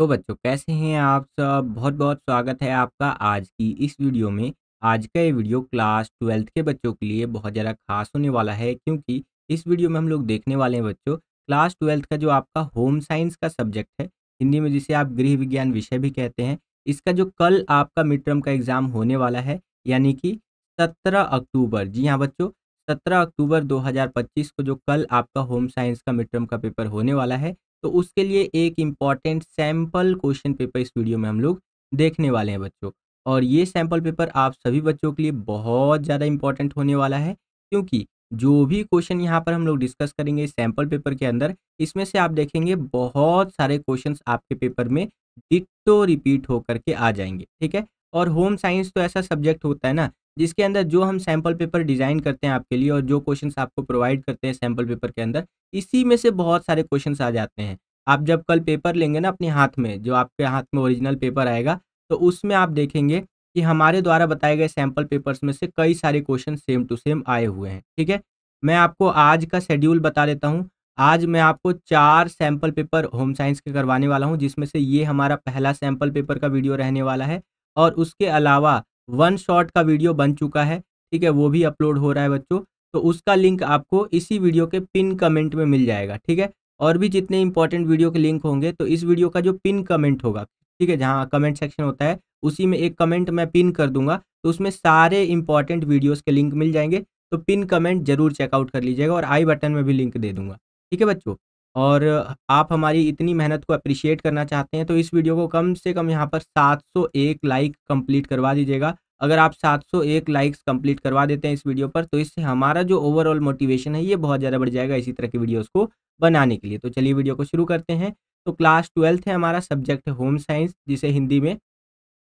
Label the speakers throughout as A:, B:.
A: तो बच्चों कैसे हैं आप सब? बहुत-बहुत स्वागत है आपका आज की इस वीडियो में। आज का ये वीडियो क्लास 12th के बच्चों के लिए बहुत ज़्यादा ख़ास होने वाला है क्योंकि इस वीडियो में हम लोग देखने वाले हैं बच्चों क्लास 12th का जो आपका होम साइंस का सब्जेक्ट है, हिंदी में जिसे आप गृह विज्ञान विषय भी कहते हैं, इसका जो कल आपका मिड टर्म का एग्ज़ाम होने वाला है, यानी कि 17 अक्टूबर। जी हाँ बच्चों, 17 अक्टूबर 2025 को जो कल आपका होम साइंस का मिड टर्म का पेपर होने वाला है, तो उसके लिए एक इम्पॉर्टेंट सैंपल क्वेश्चन पेपर इस वीडियो में हम लोग देखने वाले हैं बच्चों। और ये सैंपल पेपर आप सभी बच्चों के लिए बहुत ज़्यादा इम्पॉर्टेंट होने वाला है क्योंकि जो भी क्वेश्चन यहाँ पर हम लोग डिस्कस करेंगे इस सैंपल पेपर के अंदर, इसमें से आप देखेंगे बहुत सारे क्वेश्चंस आपके पेपर में डिट्टो रिपीट होकर के आ जाएंगे, ठीक है। और होम साइंस तो ऐसा सब्जेक्ट होता है ना, जिसके अंदर जो हम सैंपल पेपर डिज़ाइन करते हैं आपके लिए और जो क्वेश्चंस आपको प्रोवाइड करते हैं सैंपल पेपर के अंदर, इसी में से बहुत सारे क्वेश्चंस आ जाते हैं। आप जब कल पेपर लेंगे ना अपने हाथ में, जो आपके हाथ में ओरिजिनल पेपर आएगा, तो उसमें आप देखेंगे कि हमारे द्वारा बताए गए सैंपल पेपर्स में से कई सारे क्वेश्चन सेम टू सेम आए हुए हैं, ठीक है। मैं आपको आज का शेड्यूल बता देता हूँ। आज मैं आपको 4 सैंपल पेपर होम साइंस के करवाने वाला हूँ, जिसमें से ये हमारा पहला सैंपल पेपर का वीडियो रहने वाला है और उसके अलावा वन शॉट का वीडियो बन चुका है, ठीक है, वो भी अपलोड हो रहा है बच्चों। तो उसका लिंक आपको इसी वीडियो के पिन कमेंट में मिल जाएगा, ठीक है। और भी जितने इंपॉर्टेंट वीडियो के लिंक होंगे तो इस वीडियो का जो पिन कमेंट होगा, ठीक है, जहाँ कमेंट सेक्शन होता है उसी में एक कमेंट मैं पिन कर दूंगा, तो उसमें सारे इंपॉर्टेंट वीडियोस के लिंक मिल जाएंगे। तो पिन कमेंट जरूर चेकआउट कर लीजिएगा और आई बटन में भी लिंक दे दूंगा, ठीक है बच्चों। और आप हमारी इतनी मेहनत को अप्रिशिएट करना चाहते हैं तो इस वीडियो को कम से कम यहाँ पर 701 लाइक कंप्लीट करवा दीजिएगा। अगर आप 701 लाइक्स कंप्लीट करवा देते हैं इस वीडियो पर, तो इससे हमारा जो ओवरऑल मोटिवेशन है ये बहुत ज़्यादा बढ़ जाएगा इसी तरह की वीडियोस को बनाने के लिए। तो चलिए वीडियो को शुरू करते हैं। तो क्लास 12th है, हमारा सब्जेक्ट है होम साइंस, जिसे हिंदी में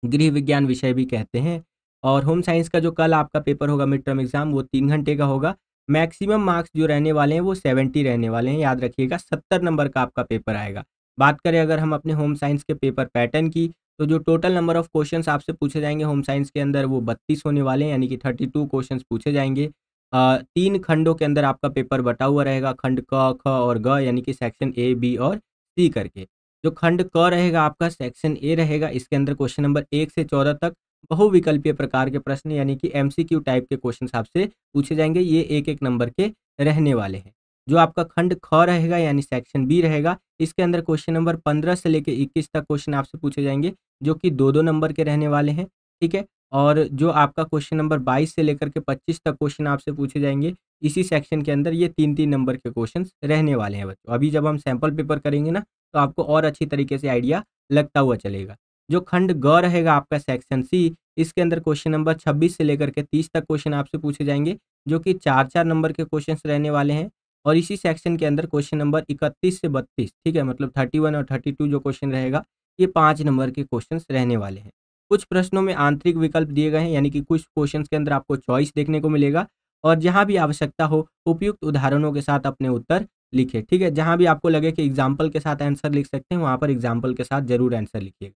A: गृह विज्ञान विषय भी कहते हैं। और होम साइंस का जो कल आपका पेपर होगा मिड टर्म एग्जाम, वो 3 घंटे का होगा। मैक्सिमम मार्क्स जो रहने वाले हैं वो 70 रहने वाले हैं, याद रखिएगा 70 नंबर का आपका पेपर आएगा। बात करें अगर हम अपने होम साइंस के पेपर पैटर्न की, तो जो टोटल नंबर ऑफ क्वेश्चंस आपसे पूछे जाएंगे होम साइंस के अंदर वो 32 होने वाले हैं, यानी कि 32 क्वेश्चंस पूछे जाएंगे। 3 खंडों के अंदर आपका पेपर बटा हुआ रहेगा, खंड क, ख और ग, यानी कि सेक्शन ए, बी और सी करके। जो खंड क रहेगा आपका सेक्शन ए रहेगा, इसके अंदर क्वेश्चन नंबर 1 से 14 तक बहुविकल्पीय प्रकार के प्रश्न, यानी कि एमसीक्यू टाइप के क्वेश्चन आपसे पूछे जाएंगे। ये एक एक नंबर के रहने वाले हैं। जो आपका खंड ख रहेगा यानी सेक्शन बी रहेगा, इसके अंदर क्वेश्चन नंबर 15 से लेकर 21 तक क्वेश्चन आपसे पूछे जाएंगे, जो कि 2-2 नंबर के रहने वाले हैं, ठीक है। और जो आपका क्वेश्चन नंबर 22 से लेकर के 25 तक क्वेश्चन आपसे पूछे जाएंगे इसी सेक्शन के अंदर, ये 3-3 नंबर के क्वेश्चन रहने वाले हैं बच्चों। अभी जब हम सैंपल पेपर करेंगे ना, तो आपको और अच्छी तरीके से आइडिया लगता हुआ चलेगा। जो खंड ग रहेगा आपका सेक्शन सी, इसके अंदर क्वेश्चन नंबर 26 से लेकर के 30 तक क्वेश्चन आपसे पूछे जाएंगे, जो कि 4-4 नंबर के क्वेश्चंस रहने वाले हैं। और इसी सेक्शन के अंदर क्वेश्चन नंबर 31 से 32, ठीक है, मतलब 31 और 32 जो क्वेश्चन रहेगा, ये 5 नंबर के क्वेश्चंस रहने वाले हैं। कुछ प्रश्नों में आंतरिक विकल्प दिए गए हैं, यानी कि कुछ क्वेश्चंस के अंदर आपको चॉइस देखने को मिलेगा। और जहां भी आवश्यकता हो उपयुक्त उदाहरणों के साथ अपने उत्तर लिखे, ठीक है। जहां भी आपको लगे कि एग्जाम्पल के साथ आंसर लिख सकते हैं, वहां पर एग्जाम्पल के साथ जरूर आंसर लिखिएगा।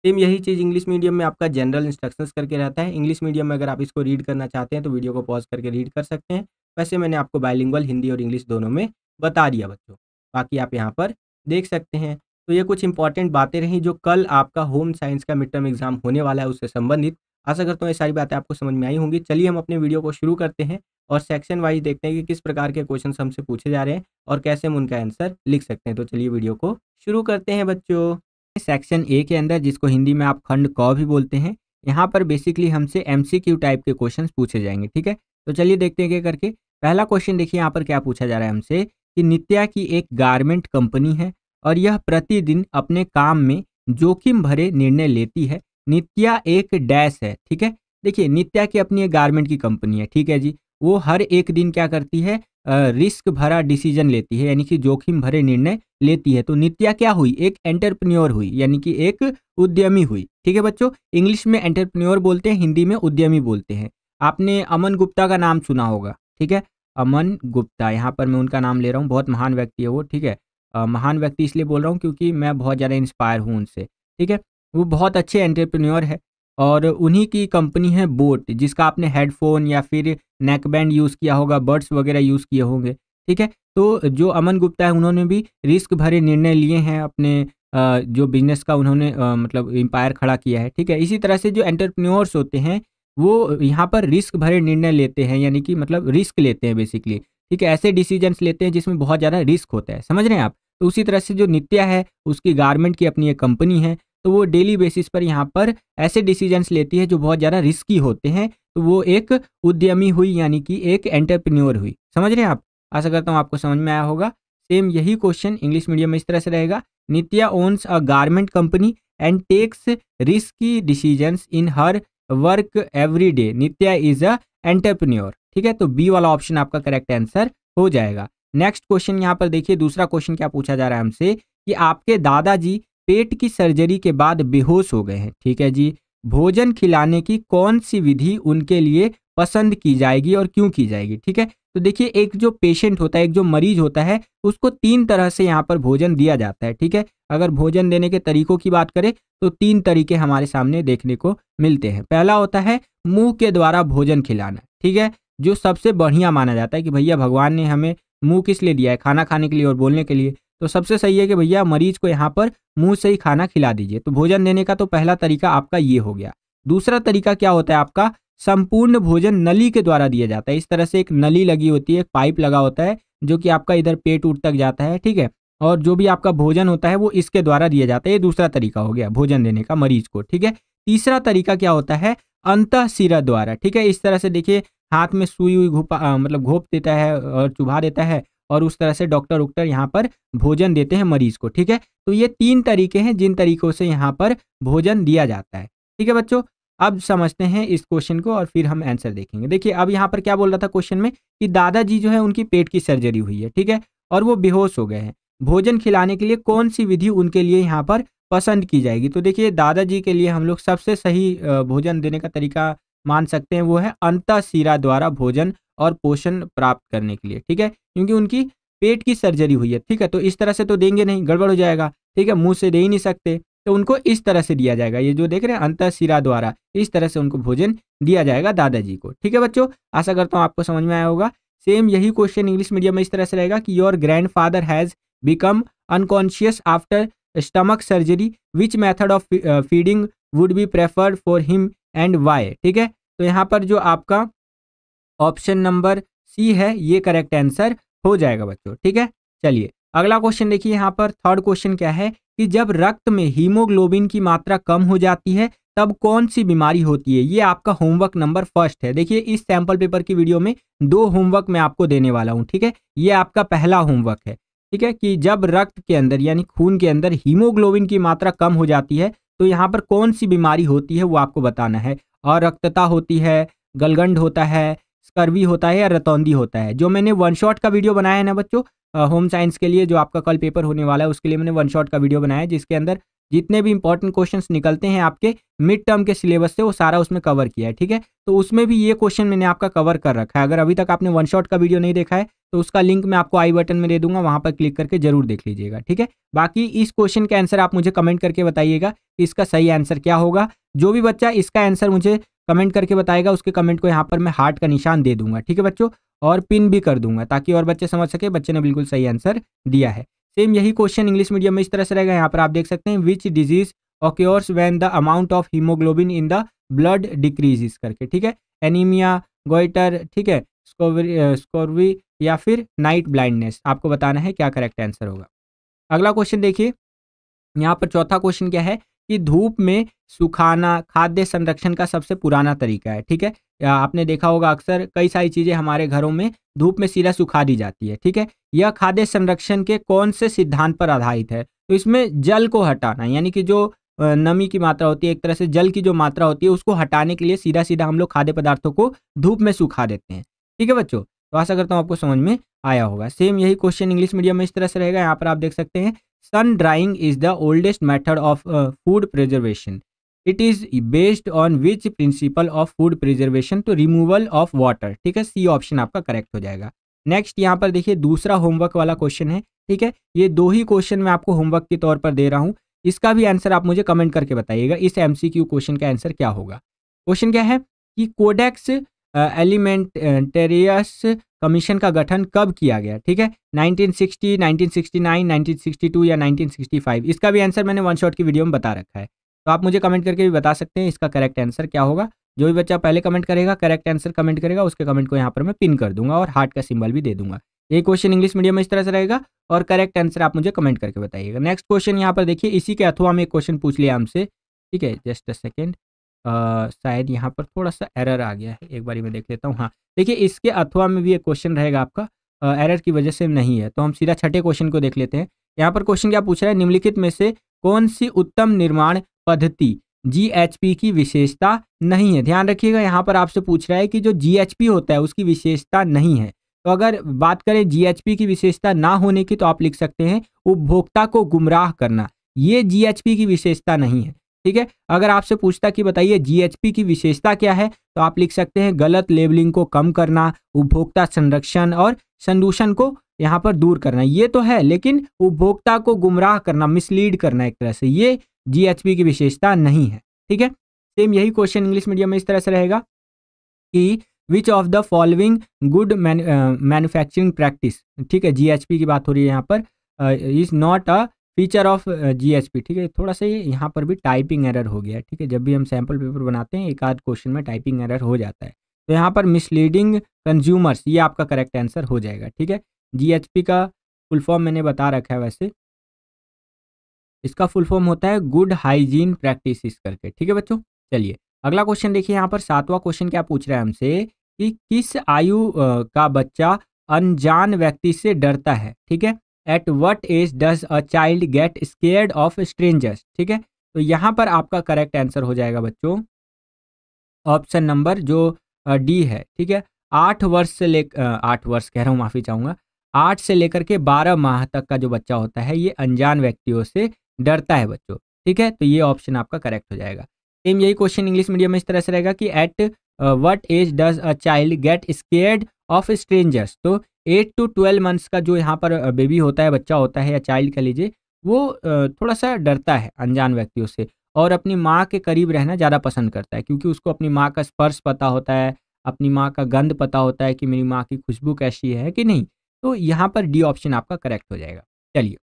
A: सेम यही चीज़ इंग्लिश मीडियम में आपका जनरल इंस्ट्रक्शंस करके रहता है। इंग्लिश मीडियम में अगर आप इसको रीड करना चाहते हैं तो वीडियो को पॉज करके रीड कर सकते हैं। वैसे मैंने आपको बाइलिंगुअल हिंदी और इंग्लिश दोनों में बता दिया बच्चों, बाकी आप यहाँ पर देख सकते हैं। तो ये कुछ इंपॉर्टेंट बातें रहीं जो कल आपका होम साइंस का मिड टर्म एग्जाम होने वाला है उससे संबंधित। आशा करता हूँ ये सारी बातें आपको समझ में आई होंगी। चलिए हम अपने वीडियो को शुरू करते हैं और सेक्शन वाइज देखते हैं कि किस प्रकार के क्वेश्चन हमसे पूछे जा रहे हैं और कैसे हम उनका आंसर लिख सकते हैं। तो चलिए वीडियो को शुरू करते हैं बच्चों। सेक्शन ए के अंदर, जिसको हिंदी में आप खंड क भी बोलते हैं, यहाँ पर बेसिकली हमसे एमसीक्यू टाइप के क्वेश्चंस पूछे जाएंगे, ठीक है। तो चलिए देखते हैं क्या करके। पहला क्वेश्चन देखिए यहाँ पर क्या पूछा जा रहा है हमसे कि नित्या की एक गारमेंट कंपनी है और यह प्रतिदिन अपने काम में जोखिम भरे निर्णय लेती है। नित्या एक डैश है, ठीक है। देखिए नित्या की अपनी एक गारमेंट की कंपनी है, ठीक है जी। वो हर एक दिन क्या करती है, रिस्क भरा डिसीजन लेती है, यानी कि जोखिम भरे निर्णय लेती है। तो नित्या क्या हुई, एक एंटरप्रेन्योर हुई, यानी कि एक उद्यमी हुई, ठीक है बच्चों। इंग्लिश में एंटरप्रेन्योर बोलते हैं, हिंदी में उद्यमी बोलते हैं। आपने अमन गुप्ता का नाम सुना होगा, ठीक है। अमन गुप्ता, यहाँ पर मैं उनका नाम ले रहा हूँ, बहुत महान व्यक्ति है वो, ठीक है। महान व्यक्ति इसलिए बोल रहा हूँ क्योंकि मैं बहुत ज़्यादा इंस्पायर हूँ उनसे, ठीक है। वो बहुत अच्छे एंटरप्रेन्योर है और उन्हीं की कंपनी है बोट, जिसका आपने हेडफोन या फिर नेकबैंड यूज़ किया होगा, बड्स वगैरह यूज़ किए होंगे, ठीक है। तो जो अमन गुप्ता है उन्होंने भी रिस्क भरे निर्णय लिए हैं अपने जो बिजनेस का उन्होंने मतलब एम्पायर खड़ा किया है, ठीक है। इसी तरह से जो एंटरप्रेन्योर्स होते हैं वो यहाँ पर रिस्क भरे निर्णय लेते हैं, यानी कि मतलब रिस्क लेते हैं बेसिकली, ठीक है। ऐसे डिसीजंस लेते हैं जिसमें बहुत ज़्यादा रिस्क होता है, समझ रहे हैं आप। तो उसी तरह से जो नित्या है उसकी गारमेंट की अपनी एक कंपनी है, तो वो डेली बेसिस पर यहाँ पर ऐसे डिसीजंस लेती है जो बहुत ज़्यादा रिस्की होते हैं, तो वो एक उद्यमी हुई, यानी कि एक एंटरप्रेन्योर हुई, समझ रहे हैं आप। आशा करता हूँ आपको समझ में आया होगा। सेम यही क्वेश्चन इंग्लिश मीडियम में इस तरह से रहेगा, Nitya owns a garment company and takes risky decisions in her work every day, Nitya is a entrepreneur, ठीक है। तो बी वाला ऑप्शन आपका करेक्ट आंसर हो जाएगा। नेक्स्ट क्वेश्चन यहाँ पर देखिए, दूसरा क्वेश्चन क्या पूछा जा रहा है हमसे कि आपके दादाजी पेट की सर्जरी के बाद बेहोश हो गए हैं, ठीक है जी। भोजन खिलाने की कौन सी विधि उनके लिए पसंद की जाएगी और क्यों की जाएगी, ठीक है। तो देखिए, एक जो पेशेंट होता है, एक जो मरीज होता है, उसको 3 तरह से यहाँ पर भोजन दिया जाता है, ठीक है। अगर भोजन देने के तरीकों की बात करें तो 3 तरीके हमारे सामने देखने को मिलते हैं। पहला होता है मुंह के द्वारा भोजन खिलाना, ठीक है, जो सबसे बढ़िया माना जाता है कि भैया भगवान ने हमें मुंह किस लिए दिया है, खाना खाने के लिए और बोलने के लिए। तो सबसे सही है कि भैया मरीज को यहाँ पर मुंह से ही खाना खिला दीजिए। तो भोजन देने का तो पहला तरीका आपका ये हो गया। दूसरा तरीका क्या होता है आपका, संपूर्ण भोजन नली के द्वारा दिया जाता है। इस तरह से एक नली लगी होती है, एक पाइप लगा होता है जो कि आपका इधर पेट उठ तक जाता है, ठीक है। और जो भी आपका भोजन होता है वो इसके द्वारा दिया जाता है। ये दूसरा तरीका हो गया भोजन देने का मरीज को, ठीक है। तीसरा तरीका क्या होता है, अंतःशिरा द्वारा, ठीक है। इस तरह से देखिए हाथ में सुई हुई मतलब घोप देता है और चुभा देता है, और उस तरह से डॉक्टर उक्टर यहाँ पर भोजन देते हैं मरीज को, ठीक है। तो ये 3 तरीके हैं जिन तरीकों से यहाँ पर भोजन दिया जाता है, ठीक है बच्चों। अब समझते हैं इस क्वेश्चन को और फिर हम आंसर देखेंगे। देखिए अब यहाँ पर क्या बोल रहा था क्वेश्चन में कि दादाजी जो है उनकी पेट की सर्जरी हुई है, ठीक है, और वो बेहोश हो गए हैं। भोजन खिलाने के लिए कौन सी विधि उनके लिए यहाँ पर पसंद की जाएगी। तो देखिए दादाजी के लिए हम लोग सबसे सही भोजन देने का तरीका मान सकते हैं वो है अंतःशिरा द्वारा भोजन और पोषण प्राप्त करने के लिए, ठीक है, क्योंकि उनकी पेट की सर्जरी हुई है, ठीक है। तो इस तरह से तो देंगे नहीं, गड़बड़ हो जाएगा, ठीक है, मुंह से दे ही नहीं सकते, तो उनको इस तरह से दिया जाएगा। ये जो देख रहे हैं अंतःशिरा द्वारा, इस तरह से उनको भोजन दिया जाएगा दादाजी को, ठीक है बच्चों। आशा करता हूँ आपको समझ में आया होगा। सेम यही क्वेश्चन इंग्लिश मीडियम में इस तरह से रहेगा कि your grandfather has become unconscious after stomach surgery, which method of feeding would be preferred for him and why, ठीक है। तो यहाँ पर जो आपका ऑप्शन नंबर सी है ये करेक्ट आंसर हो जाएगा बच्चों, ठीक है। चलिए अगला क्वेश्चन देखिए, यहाँ पर थर्ड क्वेश्चन क्या है कि जब रक्त में हीमोग्लोबिन की मात्रा कम हो जाती है तब कौन सी बीमारी होती है। ये आपका होमवर्क नंबर फर्स्ट है। देखिए इस सैंपल पेपर की वीडियो में 2 होमवर्क मैं आपको देने वाला हूँ, ठीक है। ये आपका पहला होमवर्क है, ठीक है, कि जब रक्त के अंदर यानी खून के अंदर हीमोग्लोबिन की मात्रा कम हो जाती है तो यहाँ पर कौन सी बीमारी होती है वो आपको बताना है। अरक्तता होती है, गलगंड होता है, स्कर्वी होता है या रतौंधी होता है। जो मैंने 1 शॉट का वीडियो बनाया है ना बच्चों, होम साइंस के लिए जो आपका कल पेपर होने वाला है उसके लिए मैंने 1 शॉट का वीडियो बनाया है, जिसके अंदर जितने भी इंपॉर्टेंट क्वेश्चंस निकलते हैं आपके मिड टर्म के सिलेबस से वो सारा उसमें कवर किया है, ठीक है। तो उसमें भी ये क्वेश्चन मैंने आपका कवर कर रखा है। अगर अभी तक आपने 1 शॉट का वीडियो नहीं देखा है तो उसका लिंक मैं आपको आई बटन में दे दूंगा, वहां पर क्लिक करके जरूर देख लीजिएगा, ठीक है। बाकी इस क्वेश्चन का आंसर आप मुझे कमेंट करके बताइएगा कि इसका सही आंसर क्या होगा। जो भी बच्चा इसका आंसर मुझे कमेंट करके बताएगा उसके कमेंट को यहाँ पर मैं हार्ट का निशान दे दूंगा, ठीक है बच्चों, और पिन भी कर दूंगा ताकि और बच्चे समझ सके बच्चे ने बिल्कुल सही आंसर दिया है। सेम यही क्वेश्चन इंग्लिश मीडियम में इस तरह से रहेगा। यहाँ पर आप देख सकते हैं which disease occurs when the amount of haemoglobin in the blood decreases करके, ठीक है। एनीमिया, गोइटर, ठीक है, स्कोरवी या फिर नाइट ब्लाइंडनेस। आपको बताना है क्या करेक्ट आंसर होगा। अगला क्वेश्चन देखिए, यहाँ पर चौथा क्वेश्चन क्या है कि धूप में सुखाना खाद्य संरक्षण का सबसे पुराना तरीका है, ठीक है। आपने देखा होगा अक्सर कई सारी चीजें हमारे घरों में धूप में सीधा सुखा दी जाती है, ठीक है। यह खाद्य संरक्षण के कौन से सिद्धांत पर आधारित है। तो इसमें जल को हटाना, यानी कि जो नमी की मात्रा होती है, एक तरह से जल की जो मात्रा होती है उसको हटाने के लिए सीधा सीधा हम लोग खाद्य पदार्थों को धूप में सुखा देते हैं, ठीक है बच्चों। तो आशा करता हूँ आपको समझ में आया होगा। सेम यही क्वेश्चन इंग्लिश मीडियम में इस तरह से रहेगा। यहाँ पर आप देख सकते हैं sun drying is the oldest method of food preservation, it is based on which principle of food preservation, तो रिमूवल ऑफ वाटर, ठीक है। सी ऑप्शन आपका करेक्ट हो जाएगा। नेक्स्ट यहाँ पर देखिए दूसरा होमवर्क वाला क्वेश्चन है, ठीक है। ये 2 ही क्वेश्चन मैं आपको होमवर्क के तौर पर दे रहा हूँ, इसका भी आंसर आप मुझे कमेंट करके बताइएगा इस एमसीक्यू क्वेश्चन का आंसर क्या होगा। क्वेश्चन क्या है कि कोडेक्स एलिमेंटेरियस कमीशन का गठन कब किया गया, ठीक है, 1960, 1969, 1962 या 1965? इसका भी आंसर मैंने वन शॉट की वीडियो में बता रखा है, तो आप मुझे कमेंट करके भी बता सकते हैं इसका करेक्ट आंसर क्या होगा। जो भी बच्चा पहले कमेंट करेगा, करेक्ट आंसर कमेंट करेगा, उसके कमेंट को यहाँ पर मैं पिन कर दूंगा और हार्ट का सिंबल भी दे दूंगा। ये क्वेश्चन इंग्लिश मीडियम में इस तरह से रहेगा और करेक्ट आंसर आप मुझे कमेंट करके बताइएगा। नेक्स्ट क्वेश्चन यहाँ पर देखिए, इसी के अथवा में एक क्वेश्चन पूछ लिया हमसे, ठीक है, जस्ट अ सेकेंड, शायद यहाँ पर थोड़ा सा एरर आ गया है, एक बारी मैं देख लेता हूँ। हाँ देखिए, इसके अथवा में भी एक क्वेश्चन रहेगा आपका, एरर की वजह से नहीं है, तो हम सीधा छठे क्वेश्चन को देख लेते हैं। यहाँ पर क्वेश्चन क्या पूछ रहा है, निम्नलिखित में से कौन सी उत्तम निर्माण पद्धति जीएचपी की विशेषता नहीं है। ध्यान रखिएगा, यहाँ पर आपसे पूछ रहा है कि जो जीएचपी होता है उसकी विशेषता नहीं है। तो अगर बात करें जीएचपी की विशेषता ना होने की, तो आप लिख सकते हैं उपभोक्ता को गुमराह करना, ये जीएचपी की विशेषता नहीं है, ठीक है। अगर आपसे पूछता कि बताइए जीएचपी की विशेषता क्या है, तो आप लिख सकते हैं गलत लेबलिंग को कम करना, उपभोक्ता संरक्षण और संदूषण को यहाँ पर दूर करना। ये तो है, लेकिन उपभोक्ता को गुमराह करना, मिसलीड करना एक तरह से, ये जीएचपी की विशेषता नहीं है, ठीक है। सेम यही क्वेश्चन इंग्लिश मीडियम में इस तरह से रहेगा कि which of the following good manufacturing practice, ठीक है, जीएचपी की बात हो रही है यहाँ पर, is not a feature of GHP, ठीक है। थोड़ा सा ये यहाँ पर भी टाइपिंग एरर हो गया है, ठीक है, जब भी हम सैम्पल पेपर बनाते हैं एक आध क्वेश्चन में टाइपिंग एरर हो जाता है, तो यहाँ पर मिसलीडिंग कंज्यूमर्स, ये आपका करेक्ट आंसर हो जाएगा, ठीक है। जीएचपी का फुल फॉर्म मैंने बता रखा है, वैसे इसका फुल फॉर्म होता है गुड हाइजीन प्रैक्टिसेस करके, ठीक है बच्चों। चलिए अगला क्वेश्चन देखिए, यहाँ पर सातवां क्वेश्चन क्या पूछ रहा है हमसे कि किस आयु का बच्चा अनजान व्यक्ति से डरता है, ठीक है। At what age does a child get scared of strangers, ठीक है। तो यहाँ पर आपका करेक्ट आंसर हो जाएगा बच्चों ऑप्शन नंबर जो डी है, ठीक है। 8 वर्ष से लेकर 8 वर्ष कह रहा हूँ, माफी चाहूंगा, 8 से लेकर के 12 माह तक का जो बच्चा होता है ये अनजान व्यक्तियों से डरता है बच्चों, ठीक है। तो ये ऑप्शन आपका करेक्ट हो जाएगा। सेम यही क्वेश्चन इंग्लिश मीडियम में इस तरह से रहेगा कि at what age does a child get scared of strangers. तो 8 to 12 मंथ्स का जो यहाँ पर बेबी होता है, बच्चा होता है या चाइल्ड कह लीजिए, वो थोड़ा सा डरता है अनजान व्यक्तियों से और अपनी माँ के करीब रहना ज़्यादा पसंद करता है, क्योंकि उसको अपनी माँ का स्पर्श पता होता है, अपनी माँ का गंध पता होता है कि मेरी माँ की खुशबू कैसी है कि नहीं। तो यहाँ पर डी ऑप्शन आपका करेक्ट हो जाएगा। चलिए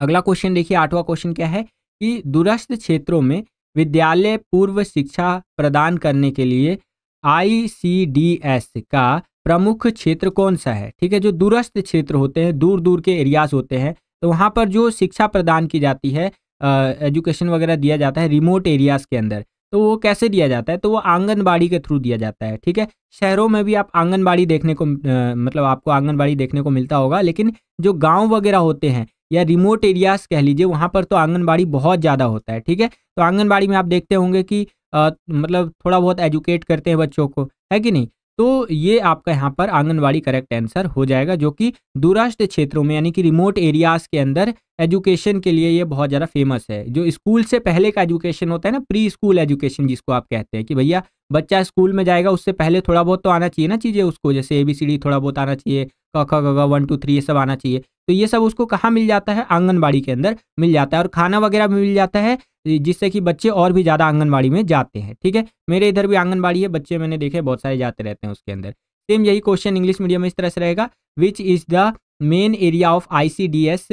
A: अगला क्वेश्चन देखिए, आठवां क्वेश्चन क्या है कि दूरस्थ क्षेत्रों में विद्यालय पूर्व शिक्षा प्रदान करने के लिए आईसीडीएस का प्रमुख क्षेत्र कौन सा है, ठीक है। जो दूरस्थ क्षेत्र होते हैं, दूर दूर के एरियाज होते हैं, तो वहाँ पर जो शिक्षा प्रदान की जाती है, एजुकेशन वगैरह दिया जाता है रिमोट एरियाज के अंदर, तो वो कैसे दिया जाता है, तो वो आंगनबाड़ी के थ्रू दिया जाता है, ठीक है। शहरों में भी आप आंगनबाड़ी देखने को मतलब आपको आंगनबाड़ी देखने को मिलता होगा, लेकिन जो गांव वगैरह होते हैं या रिमोट एरियाज कह लीजिए, वहाँ पर तो आंगनबाड़ी बहुत ज़्यादा होता है, ठीक है। तो आंगनबाड़ी में आप देखते होंगे कि मतलब थोड़ा बहुत एजुकेट करते हैं बच्चों को, है कि नहीं। तो ये आपका यहाँ पर आंगनबाड़ी करेक्ट आंसर हो जाएगा, जो कि दूरस्थ क्षेत्रों में यानी कि रिमोट एरियाज के अंदर एजुकेशन के लिए ये बहुत ज़्यादा फेमस है। जो स्कूल से पहले का एजुकेशन होता है ना, प्री स्कूल एजुकेशन जिसको आप कहते हैं, कि भैया बच्चा स्कूल में जाएगा उससे पहले थोड़ा बहुत तो आना चाहिए ना चीज़ें उसको, जैसे ABCD थोड़ा बहुत आना चाहिए, क ख ग घ 1 2 3 ये सब आना चाहिए। तो ये सब उसको कहाँ मिल जाता है, आंगनबाड़ी के अंदर मिल जाता है, और खाना वगैरह भी मिल जाता है, जिससे कि बच्चे और भी ज़्यादा आंगनबाड़ी में जाते हैं, ठीक है। मेरे इधर भी आंगनबाड़ी है, बच्चे मैंने देखे बहुत सारे जाते रहते हैं उसके अंदर। सेम यही क्वेश्चन इंग्लिश मीडियम में इस तरह से रहेगा, which is the main area of ICDS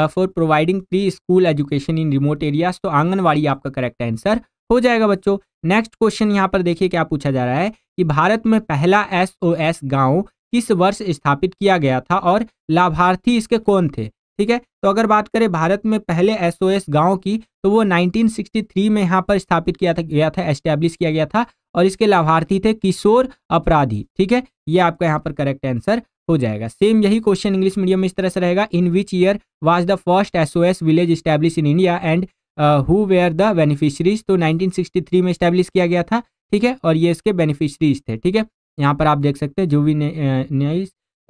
A: for providing pre school education in remote areas. तो आंगनबाड़ी आपका करेक्ट आंसर हो जाएगा बच्चों। नेक्स्ट क्वेश्चन यहाँ पर देखिए क्या पूछा जा रहा है कि भारत में पहला SOS गांव किस वर्ष स्थापित किया गया था और लाभार्थी इसके कौन थे, ठीक है। तो अगर बात करें भारत में पहले SOS गांव की, तो वो 1963 में यहाँ पर स्थापित गया था, एस्टेब्लिश किया गया था, और इसके लाभार्थी थे किशोर अपराधी, ठीक है। ये आपका यहाँ पर करेक्ट आंसर हो जाएगा। सेम यही क्वेश्चन इंग्लिश मीडियम में इस तरह से रहेगा, in which year was the first SOS village establish in India and who were the beneficiaries. तो 1963 में स्टैब्लिश किया गया था, ठीक है, और ये इसके बेनिफिशरीज थे, ठीक है। यहाँ पर आप देख सकते हैं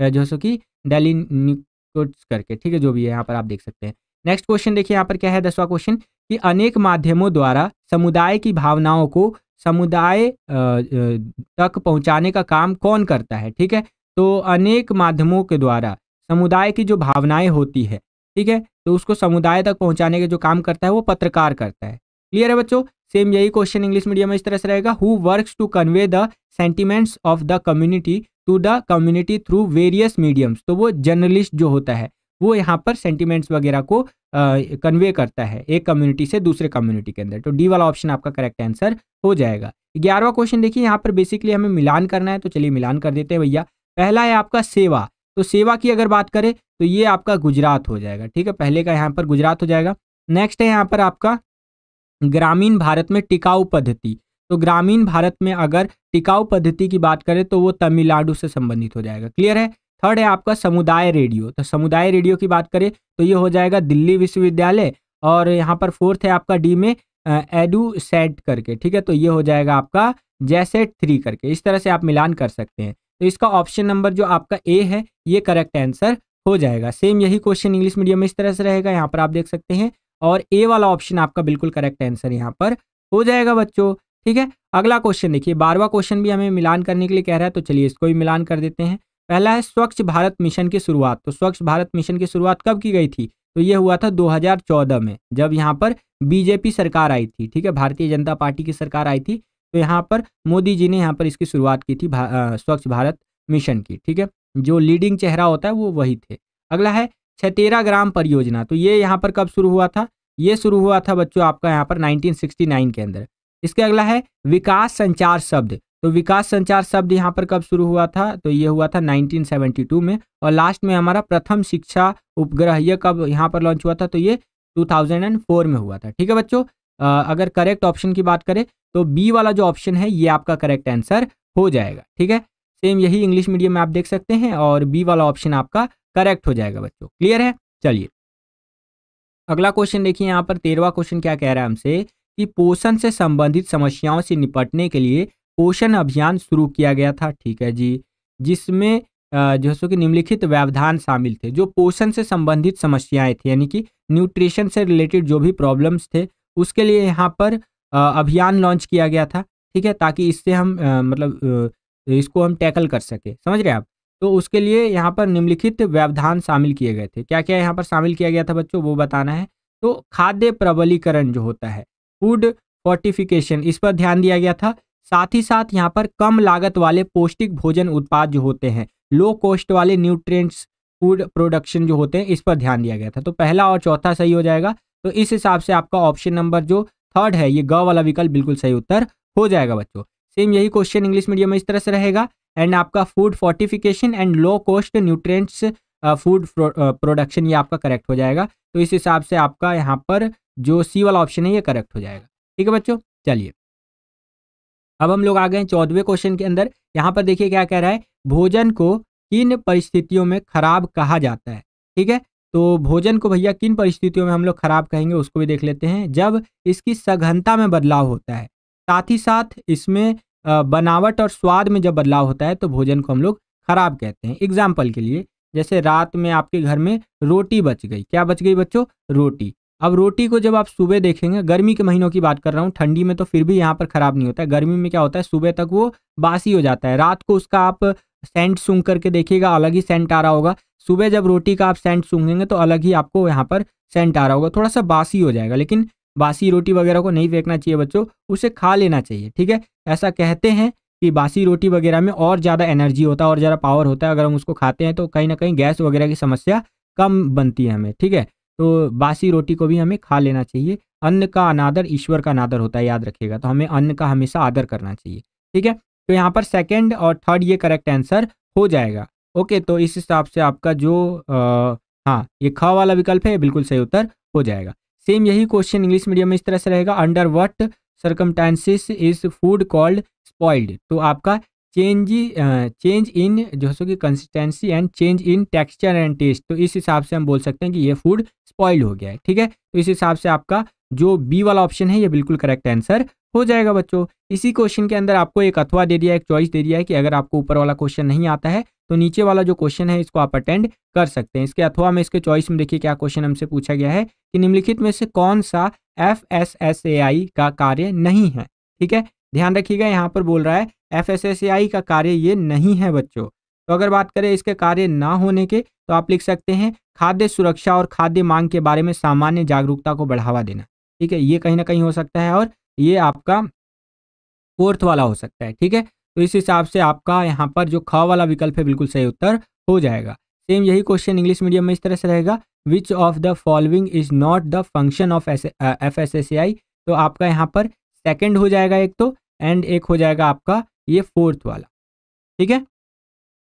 A: जो सो कि डेलिनिकोट्स करके, ठीक है, जो भी है यहाँ पर आप देख सकते हैं। नेक्स्ट क्वेश्चन देखिए यहाँ पर क्या है, 10वां क्वेश्चन, कि अनेक माध्यमों द्वारा समुदाय की भावनाओं को समुदाय तक पहुँचाने का काम कौन करता है, ठीक है। तो अनेक माध्यमों के द्वारा समुदाय की जो भावनाएं होती है, ठीक है, तो उसको समुदाय तक पहुंचाने का जो काम करता है वो पत्रकार करता है, क्लियर है बच्चों। सेम यही क्वेश्चन इंग्लिश मीडियम में इस तरह से रहेगा, who works to convey the sentiments of the community to the community through various mediums. तो वो जर्नलिस्ट जो होता है वो यहाँ पर सेंटिमेंट्स वगैरह को कन्वे करता है एक कम्युनिटी से दूसरे कम्युनिटी के अंदर। तो डी वाला ऑप्शन आपका करेक्ट आंसर हो जाएगा। 11वां क्वेश्चन देखिए, यहाँ पर बेसिकली हमें मिलान करना है, तो चलिए मिलान कर देते हैं भैया। पहला है आपका सेवा, तो सेवा की अगर बात करें तो ये आपका गुजरात हो जाएगा, ठीक है, पहले का यहाँ पर गुजरात हो जाएगा। नेक्स्ट है यहाँ पर आपका ग्रामीण भारत में टिकाऊ पद्धति, तो ग्रामीण भारत में अगर टिकाऊ पद्धति की बात करें तो वो तमिलनाडु से संबंधित हो जाएगा। क्लियर है। थर्ड है आपका समुदाय रेडियो, तो समुदाय रेडियो की बात करें तो ये हो जाएगा दिल्ली विश्वविद्यालय। और यहाँ पर फोर्थ है आपका डी में एडू सेट करके, ठीक है, तो ये हो जाएगा आपका जैसेट 3 करके। इस तरह से आप मिलान कर सकते हैं। तो इसका ऑप्शन नंबर जो आपका ए है ये करेक्ट आंसर हो जाएगा। सेम यही क्वेश्चन इंग्लिश मीडियम में इस तरह से रहेगा, यहाँ पर आप देख सकते हैं, और ए वाला ऑप्शन आपका बिल्कुल करेक्ट आंसर यहाँ पर हो जाएगा बच्चों, ठीक है। अगला क्वेश्चन देखिए, 12वां क्वेश्चन भी हमें मिलान करने के लिए कह रहा है, तो चलिए इसको भी मिलान कर देते हैं। पहला है स्वच्छ भारत मिशन की शुरुआत, तो स्वच्छ भारत मिशन की शुरुआत कब की गई थी, तो ये हुआ था 2014 में, जब यहाँ पर बीजेपी सरकार आई थी, ठीक है, भारतीय जनता पार्टी की सरकार आई थी। तो यहाँ पर मोदी जी ने यहाँ पर इसकी शुरुआत की थी स्वच्छ भारत मिशन की, ठीक है, जो लीडिंग चेहरा होता है वो वही थे। अगला है छतेरा ग्राम परियोजना, तो ये यहाँ पर कब शुरू हुआ था, ये शुरू हुआ था बच्चों आपका यहाँ पर 1969 के अंदर। इसके अगला है विकास संचार शब्द, तो विकास संचार शब्द यहाँ पर कब शुरू हुआ था, तो ये हुआ था 1972 में। और लास्ट में हमारा प्रथम शिक्षा उपग्रह ये कब यहाँ पर लॉन्च हुआ था, तो ये 2004 में हुआ था, ठीक है बच्चों। अगर करेक्ट ऑप्शन की बात करें तो बी वाला जो ऑप्शन है ये आपका करेक्ट आंसर हो जाएगा, ठीक है। सेम यही इंग्लिश मीडियम में आप देख सकते हैं, और बी वाला ऑप्शन आपका करेक्ट हो जाएगा बच्चों। क्लियर है। चलिए अगला क्वेश्चन देखिए, यहाँ पर 13वां क्वेश्चन क्या कह रहा है हमसे कि पोषण से संबंधित समस्याओं से निपटने के लिए पोषण अभियान शुरू किया गया था, ठीक है जी, जिसमें जो सो कि निम्नलिखित व्यवधान शामिल थे। जो पोषण से संबंधित समस्याएं थी, यानी कि न्यूट्रिशन से रिलेटेड जो भी प्रॉब्लम्स थे, उसके लिए यहाँ पर अभियान लॉन्च किया गया था, ठीक है, ताकि इससे हम इसको हम टैकल कर सके, समझ रहे हैं आप। तो उसके लिए यहाँ पर निम्नलिखित व्यवधान शामिल किए गए थे। क्या क्या यहाँ पर शामिल किया गया था बच्चों, वो बताना है। तो खाद्य प्रबलीकरण जो होता है, फूड फोर्टिफिकेशन, इस पर ध्यान दिया गया था। साथ ही साथ यहाँ पर कम लागत वाले पौष्टिक भोजन उत्पाद जो होते हैं, लो कॉस्ट वाले न्यूट्रिएंट्स फूड प्रोडक्शन जो होते हैं, इस पर ध्यान दिया गया था। तो पहला और चौथा सही हो जाएगा। तो इस हिसाब से आपका ऑप्शन नंबर जो थर्ड है, ये ग वाला विकल्प बिल्कुल सही उत्तर हो जाएगा बच्चों। सेम यही क्वेश्चन इंग्लिश मीडियम में इस तरह से रहेगा, एंड आपका food fortification and low cost nutrients food production ये आपका करेक्ट हो जाएगा। तो इस हिसाब से आपका यहाँ पर जो सी वाला ऑप्शन है ये करेक्ट हो जाएगा, ठीक है बच्चों। चलिए अब हम लोग आ गए 14वें क्वेश्चन के अंदर। यहाँ पर देखिए क्या कह रहा है, भोजन को किन परिस्थितियों में खराब कहा जाता है, ठीक है। तो भोजन को भैया किन परिस्थितियों में हम लोग खराब कहेंगे उसको भी देख लेते हैं। जब इसकी सघनता में बदलाव होता है, साथ ही साथ इसमें बनावट और स्वाद में जब बदलाव होता है, तो भोजन को हम लोग खराब कहते हैं। एग्जाम्पल के लिए, जैसे रात में आपके घर में रोटी बच गई, क्या बच गई बच्चों, रोटी। अब रोटी को जब आप सुबह देखेंगे, गर्मी के महीनों की बात कर रहा हूँ, ठंडी में तो फिर भी यहाँ पर खराब नहीं होता है, गर्मी में क्या होता है, सुबह तक वो बासी हो जाता है। रात को उसका आप सेंट सूंघ करके देखिएगा, अलग ही सेंट आ रहा होगा। सुबह जब रोटी का आप सेंट सूंघेंगे तो अलग ही आपको यहाँ पर सेंट आ रहा होगा, थोड़ा सा बासी हो जाएगा। लेकिन बासी रोटी वगैरह को नहीं फेंकना चाहिए बच्चों, उसे खा लेना चाहिए, ठीक है। ऐसा कहते हैं कि बासी रोटी वगैरह में और ज़्यादा एनर्जी होता है और ज़्यादा पावर होता है। अगर हम उसको खाते हैं तो कहीं ना कहीं गैस वगैरह की समस्या कम बनती है हमें, ठीक है। तो बासी रोटी को भी हमें खा लेना चाहिए। अन्न का अनादर ईश्वर का अनादर होता है, याद रखिएगा। तो हमें अन्न का हमेशा आदर करना चाहिए, ठीक है। तो यहाँ पर सेकंड और थर्ड ये करेक्ट आंसर हो जाएगा। ओके, तो इस हिसाब से आपका जो हाँ ये ख वाला विकल्प है बिल्कुल सही उत्तर हो जाएगा। सेम यही क्वेश्चन इंग्लिश मीडियम में इस तरह से रहेगा, under what circumstances is food called spoiled. तो आपका चेंज इन जो है कि consistency and change in texture and taste, तो इस हिसाब से हम बोल सकते हैं कि ये फूड स्पॉइल हो गया है, ठीक है। तो इस हिसाब से आपका जो बी वाला ऑप्शन है ये बिल्कुल करेक्ट आंसर हो जाएगा बच्चों। इसी क्वेश्चन के अंदर आपको एक अथवा दे दिया है, एक चॉइस दे दिया है कि अगर आपको ऊपर वाला क्वेश्चन नहीं आता है तो नीचे वाला जो क्वेश्चन है इसको आप अटेंड कर सकते हैं। इसके अथवा में इसके चॉइस में देखिए क्या क्वेश्चन हमसे पूछा गया है कि निम्नलिखित में से कौन सा FSSAI का कार्य नहीं है, ठीक है। ध्यान रखिएगा, यहाँ पर बोल रहा है FSSAI का कार्य ये नहीं है बच्चों। तो अगर बात करें इसके कार्य ना होने के, तो आप लिख सकते हैं खाद्य सुरक्षा और खाद्य मांग के बारे में सामान्य जागरूकता को बढ़ावा देना, ठीक है, ये कहीं ना कहीं हो सकता है और ये आपका फोर्थ वाला हो सकता है। ठीक है, तो इस हिसाब से आपका यहाँ पर जो ख वाला विकल्प है बिल्कुल सही उत्तर हो जाएगा। सेम यही क्वेश्चन इंग्लिश मीडियम में इस तरह से रहेगा, विच of the following is not the function of FSSAI। तो आपका यहाँ पर सेकंड हो जाएगा एक तो, एंड एक हो जाएगा आपका ये फोर्थ वाला। ठीक है,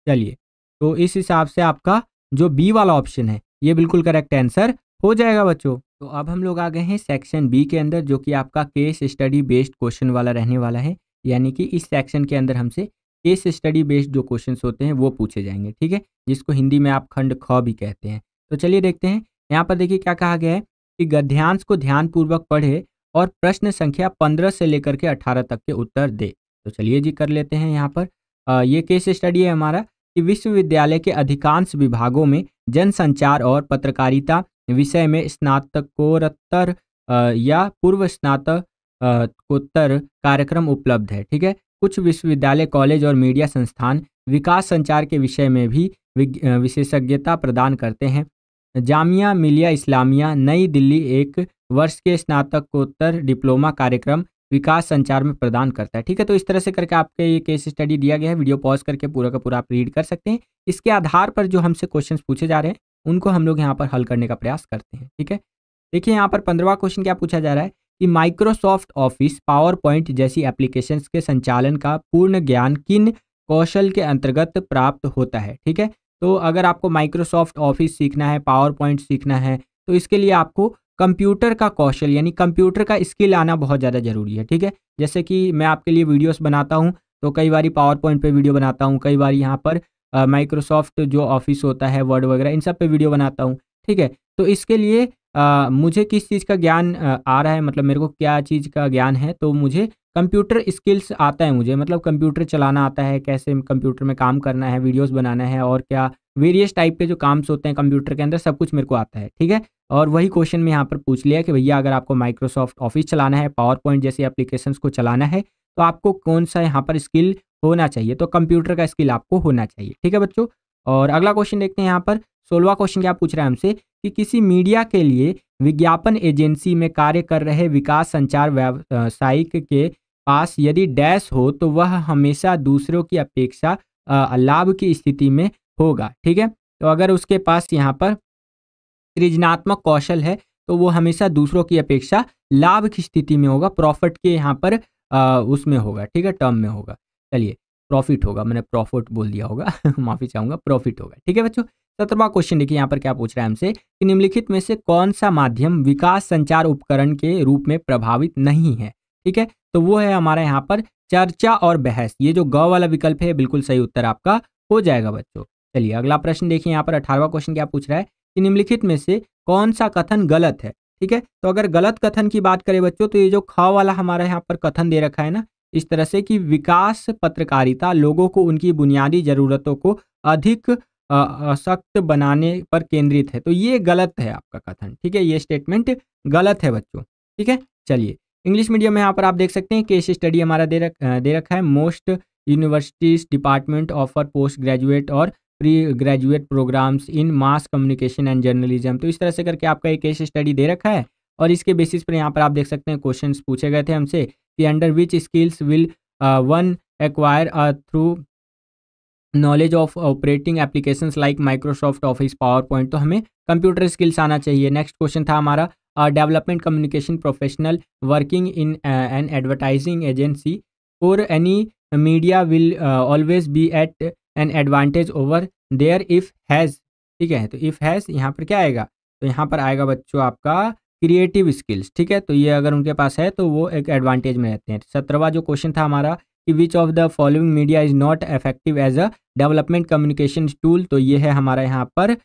A: चलिए, तो इस हिसाब से आपका जो बी वाला ऑप्शन है ये बिल्कुल करेक्ट आंसर हो जाएगा बच्चों। तो अब हम लोग आ गए हैं सेक्शन बी के अंदर, जो कि आपका केस स्टडी बेस्ड क्वेश्चन वाला रहने वाला है। यानी कि इस सेक्शन के अंदर हमसे केस स्टडी बेस्ड जो क्वेश्चंस होते हैं वो पूछे जाएंगे। ठीक है, जिसको हिंदी में आप खंड ख भी कहते हैं। तो चलिए देखते हैं, यहाँ पर देखिए क्या कहा गया है कि गद्यांश को ध्यानपूर्वक पढ़े और प्रश्न संख्या 15 से लेकर के 18 तक के उत्तर दे। तो चलिए जी कर लेते हैं। यहाँ पर ये केस स्टडी है हमारा कि विश्वविद्यालय के अधिकांश विभागों में जनसंचार और पत्रकारिता विषय में स्नातकोत्तर या पूर्व स्नातकोत्तर कार्यक्रम उपलब्ध है। ठीक है, कुछ विश्वविद्यालय, कॉलेज और मीडिया संस्थान विकास संचार के विषय में भी विशेषज्ञता प्रदान करते हैं। जामिया मिलिया इस्लामिया नई दिल्ली 1 वर्ष के स्नातकोत्तर डिप्लोमा कार्यक्रम विकास संचार में प्रदान करता है। ठीक है, तो इस तरह से करके आपके ये केस स्टडी दिया गया है। वीडियो पॉज करके पूरा का पूरा आप रीड कर सकते हैं। इसके आधार पर जो हमसे क्वेश्चंस पूछे जा रहे हैं उनको हम लोग यहाँ पर हल करने का प्रयास करते हैं। ठीक है, देखिए यहाँ पर 15वां क्वेश्चन क्या पूछा जा रहा है कि माइक्रोसॉफ्ट ऑफिस पावर पॉइंट जैसी एप्लीकेशंस के संचालन का पूर्ण ज्ञान किन कौशल के अंतर्गत प्राप्त होता है। ठीक है, तो अगर आपको माइक्रोसॉफ्ट ऑफिस सीखना है, पावर पॉइंट सीखना है, तो इसके लिए आपको कंप्यूटर का कौशल यानी कंप्यूटर का स्किल आना बहुत ज़्यादा ज़रूरी है। ठीक है, जैसे कि मैं आपके लिए वीडियोस बनाता हूं तो कई बार पावर पॉइंट पे वीडियो बनाता हूं, कई बार यहाँ पर माइक्रोसॉफ्ट जो ऑफिस होता है, वर्ड वगैरह, इन सब पे वीडियो बनाता हूं। ठीक है, तो इसके लिए मुझे किस चीज़ का ज्ञान आ रहा है, मतलब मेरे को क्या चीज़ का ज्ञान है, तो मुझे कंप्यूटर स्किल्स आता है। मुझे मतलब कंप्यूटर चलाना आता है, कैसे कंप्यूटर में काम करना है, वीडियोस बनाना है, और क्या वेरियस टाइप के जो काम्स होते हैं कंप्यूटर के अंदर, सब कुछ मेरे को आता है। ठीक है, और वही क्वेश्चन में यहाँ पर पूछ लिया कि भैया अगर आपको माइक्रोसॉफ्ट ऑफिस चलाना है, पावर पॉइंट जैसी एप्लीकेशंस को चलाना है, तो आपको कौन सा यहाँ पर स्किल होना चाहिए, तो कंप्यूटर का स्किल आपको होना चाहिए। ठीक है बच्चों, और अगला क्वेश्चन देखते हैं। यहाँ पर 16वां क्वेश्चन क्या पूछ रहा है हमसे कि किसी मीडिया के लिए विज्ञापन एजेंसी में कार्य कर रहे विकास संचार व्यावसायिक के पास यदि डैश हो तो वह हमेशा दूसरों की अपेक्षा लाभ की स्थिति में होगा। ठीक है, तो अगर उसके पास यहाँ पर सृजनात्मक कौशल है तो वो हमेशा दूसरों की अपेक्षा लाभ की स्थिति में होगा, प्रॉफिट के यहाँ पर उसमें होगा। ठीक है, टर्म में होगा। चलिए, प्रॉफिट होगा, मैंने प्रॉफिट बोल दिया होगा माफी चाहूंगा, प्रॉफिट होगा। ठीक है बच्चों, 17वां क्वेश्चन देखिए यहाँ पर क्या पूछ रहा है हमसे कि निम्नलिखित में से कौन सा माध्यम विकास संचार उपकरण के रूप में प्रभावित नहीं है। ठीक है, तो वो है हमारा यहाँ पर चर्चा और बहस। ये जो ग वाला विकल्प है बिल्कुल सही उत्तर आपका हो जाएगा बच्चों। चलिए अगला प्रश्न देखिए, यहाँ पर 18वां क्वेश्चन क्या पूछ रहा है कि निम्नलिखित में से कौन सा कथन गलत है। ठीक है, तो अगर गलत कथन की बात करें बच्चों, तो ये जो ख वाला हमारा यहाँ पर कथन दे रखा है ना, इस तरह से कि विकास पत्रकारिता लोगों को उनकी बुनियादी जरूरतों को अधिक सशक्त बनाने पर केंद्रित है, तो ये गलत है आपका कथन। ठीक है, ये स्टेटमेंट गलत है बच्चों। ठीक है, चलिए इंग्लिश मीडियम में यहाँ पर आप देख सकते हैं केस स्टडी हमारा दे रखा है। Most universities department offer post graduate और pre graduate programmes in mass communication and journalism. तो इस तरह से करके आपका एक केस स्टडी दे रखा है, और इसके बेसिस पर यहाँ पर आप देख सकते हैं क्वेश्चंस पूछे गए थे हमसे कि under which skills will one acquire through knowledge of operating applications like Microsoft office, power point. तो हमें कंप्यूटर स्किल्स आना चाहिए। नेक्स्ट क्वेश्चन था हमारा development communication professional working in an advertising agency for any media will always be at an advantage over their if has. ठीक है, तो if has यहाँ पर क्या आएगा, तो यहाँ पर आएगा बच्चों आपका क्रिएटिव स्किल्स। ठीक है, तो ये अगर उनके पास है तो वो एक एडवांटेज में रहते हैं। 17वां जो क्वेश्चन था हमारा कि which of the following media is not effective as a development communication tool, तो ये है हमारा यहाँ पर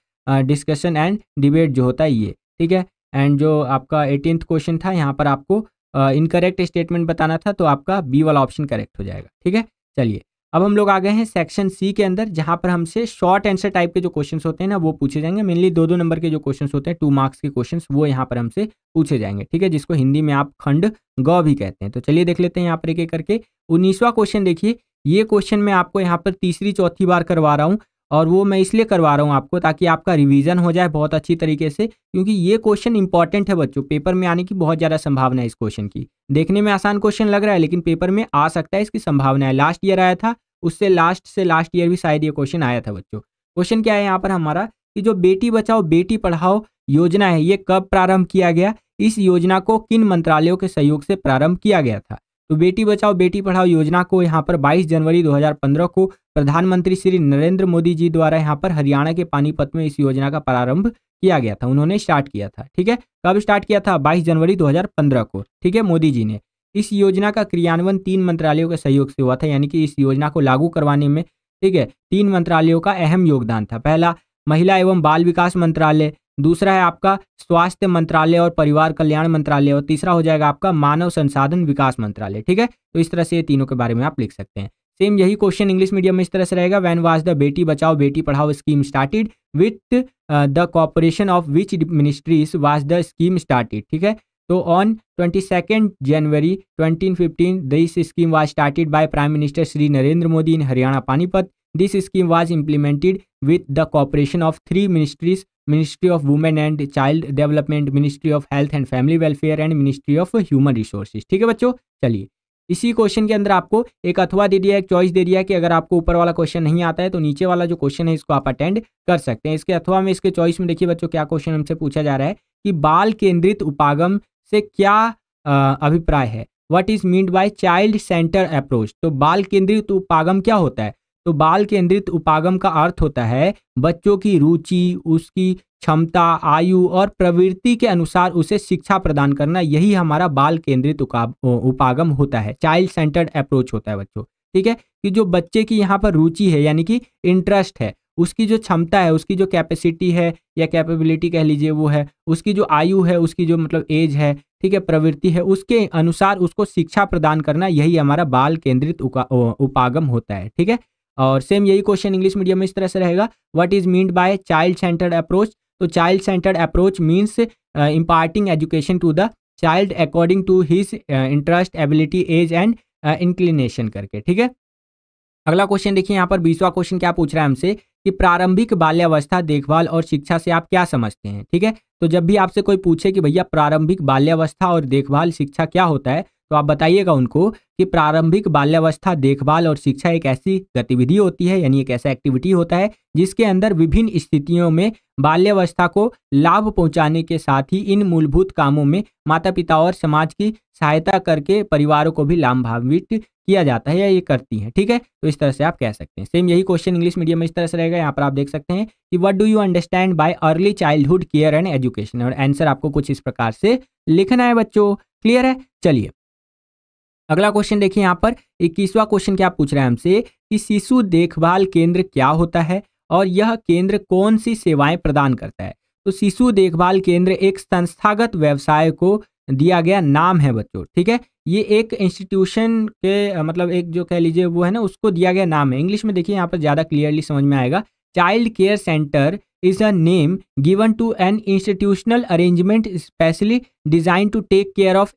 A: डिस्कशन एंड डिबेट जो होता है ये। ठीक है, एंड जो आपका 18th क्वेश्चन था यहाँ पर आपको इनकरेक्ट स्टेटमेंट बताना था, तो आपका बी वाला ऑप्शन करेक्ट हो जाएगा। ठीक है, चलिए अब हम लोग आ गए हैं सेक्शन सी के अंदर, जहाँ पर हमसे शॉर्ट आंसर टाइप के जो क्वेश्चंस होते हैं ना वो पूछे जाएंगे। मेनली 2-2 नंबर के जो क्वेश्चंस होते हैं, 2 मार्क्स के क्वेश्चंस, वो यहाँ पर हमसे पूछे जाएंगे। ठीक है, जिसको हिंदी में आप खंड ग भी कहते हैं। तो चलिए देख लेते हैं यहाँ पर एक एक करके। 19वां क्वेश्चन देखिए, ये क्वेश्चन मैं आपको यहाँ पर तीसरी चौथी बार करवा रहा हूँ, और वो मैं इसलिए करवा रहा हूँ आपको ताकि आपका रिवीजन हो जाए बहुत अच्छी तरीके से, क्योंकि ये क्वेश्चन इंपॉर्टेंट है बच्चों, पेपर में आने की बहुत ज़्यादा संभावना है इस क्वेश्चन की। देखने में आसान क्वेश्चन लग रहा है लेकिन पेपर में आ सकता है, इसकी संभावना है। लास्ट ईयर आया था, उससे लास्ट ईयर भी शायद ये क्वेश्चन आया था बच्चों। क्वेश्चन क्या है यहाँ पर हमारा कि जो बेटी बचाओ बेटी पढ़ाओ योजना है ये कब प्रारंभ किया गया, इस योजना को किन मंत्रालयों के सहयोग से प्रारंभ किया गया था। तो बेटी बचाओ बेटी पढ़ाओ योजना को यहाँ पर 22 जनवरी 2015 को प्रधानमंत्री श्री नरेंद्र मोदी जी द्वारा यहाँ पर हरियाणा के पानीपत में इस योजना का प्रारंभ किया गया था, उन्होंने स्टार्ट किया था। ठीक है, कब स्टार्ट किया था? 22 जनवरी 2015 को। ठीक है, मोदी जी ने। इस योजना का क्रियान्वयन 3 मंत्रालयों के सहयोग से हुआ था, यानी कि इस योजना को लागू करवाने में, ठीक है, 3 मंत्रालयों का अहम योगदान था। पहला महिला एवं बाल विकास मंत्रालय, दूसरा है आपका स्वास्थ्य मंत्रालय और परिवार कल्याण मंत्रालय, और तीसरा हो जाएगा आपका मानव संसाधन विकास मंत्रालय। ठीक है, तो इस तरह से ये तीनों के बारे में आप लिख सकते हैं। सेम यही क्वेश्चन इंग्लिश मीडियम में इस तरह से रहेगा, when was the Beti Bachao Beti Padhao scheme started, with the corporation of which ministries was the scheme started. ठीक है, तो on 22 January 2015 this scheme was started by prime minister Shri Narendra Modi in Haryana Panipat. This scheme was implemented with the cooperation of 3 ministries, Ministry of Women and Child Development, Ministry of Health and Family Welfare and Ministry of Human Resources। ठीक है बच्चों, चलिए इसी question के अंदर आपको एक अथवा दे दिया है, एक चॉइस दे दिया है कि अगर आपको ऊपर वाला क्वेश्चन नहीं आता है तो नीचे वाला जो क्वेश्चन है इसको आप अटेंड कर सकते हैं। इसके अथवा में, इसके चॉइस में देखिए बच्चों क्या क्वेश्चन हमसे पूछा जा रहा है कि बाल केंद्रित उपागम से क्या अभिप्राय है। What is meant by child centre approach. तो बाल केंद्रित उपागम क्या होता है? तो बाल केंद्रित उपागम का अर्थ होता है बच्चों की रुचि, उसकी क्षमता, आयु और प्रवृत्ति के अनुसार उसे शिक्षा प्रदान करना, यही हमारा बाल केंद्रित उपागम होता है, चाइल्ड सेंटर्ड अप्रोच होता है बच्चों। ठीक है, कि जो बच्चे की यहाँ पर रुचि है यानी कि इंटरेस्ट है, उसकी जो क्षमता है, उसकी जो कैपेसिटी है या कैपेबिलिटी कह लीजिए वो है, उसकी जो आयु है, उसकी जो मतलब एज है, ठीक है, प्रवृत्ति है, उसके अनुसार उसको शिक्षा प्रदान करना, यही हमारा बाल केंद्रित उपागम होता है। ठीक है, और सेम यही क्वेश्चन इंग्लिश मीडियम में इस तरह से रहेगा, what is meant by child centred approach. तो child centred approach means imparting education to the child according to his interest, ability, age and inclination करके। ठीक है, अगला क्वेश्चन देखिए यहाँ पर 20वां क्वेश्चन क्या पूछ रहा है हमसे कि प्रारंभिक बाल्यावस्था देखभाल और शिक्षा से आप क्या समझते हैं। ठीक है, तो जब भी आपसे कोई पूछे कि भैया प्रारंभिक बाल्यावस्था और देखभाल शिक्षा क्या होता है, तो आप बताइएगा उनको कि प्रारंभिक बाल्यावस्था देखभाल और शिक्षा एक ऐसी गतिविधि होती है, यानी एक ऐसा एक्टिविटी होता है जिसके अंदर विभिन्न स्थितियों में बाल्यावस्था को लाभ पहुंचाने के साथ ही इन मूलभूत कामों में माता पिता और समाज की सहायता करके परिवारों को भी लाभान्वित किया जाता है या ये करती हैं। ठीक है, तो इस तरह से आप कह सकते हैं। सेम यही क्वेश्चन इंग्लिश मीडियम में इस तरह से रहेगा, यहाँ पर आप देख सकते हैं कि what do you understand by early childhood care and education, और आंसर आपको कुछ इस प्रकार से लिखना है बच्चों। क्लियर है? चलिए अगला क्वेश्चन देखिए, यहाँ पर 21वां क्वेश्चन क्या पूछ रहा है हमसे कि शिशु देखभाल केंद्र क्या होता है और यह केंद्र कौन सी सेवाएं प्रदान करता है। तो शिशु देखभाल केंद्र एक संस्थागत व्यवसाय को दिया गया नाम है बच्चों। ठीक है, ये एक इंस्टीट्यूशन के मतलब एक जो कह लीजिए वो है ना, उसको दिया गया नाम है। इंग्लिश में देखिए यहाँ पर ज़्यादा क्लियरली समझ में आएगा, child care centre is a name given to an institutional arrangement specially designed to take care of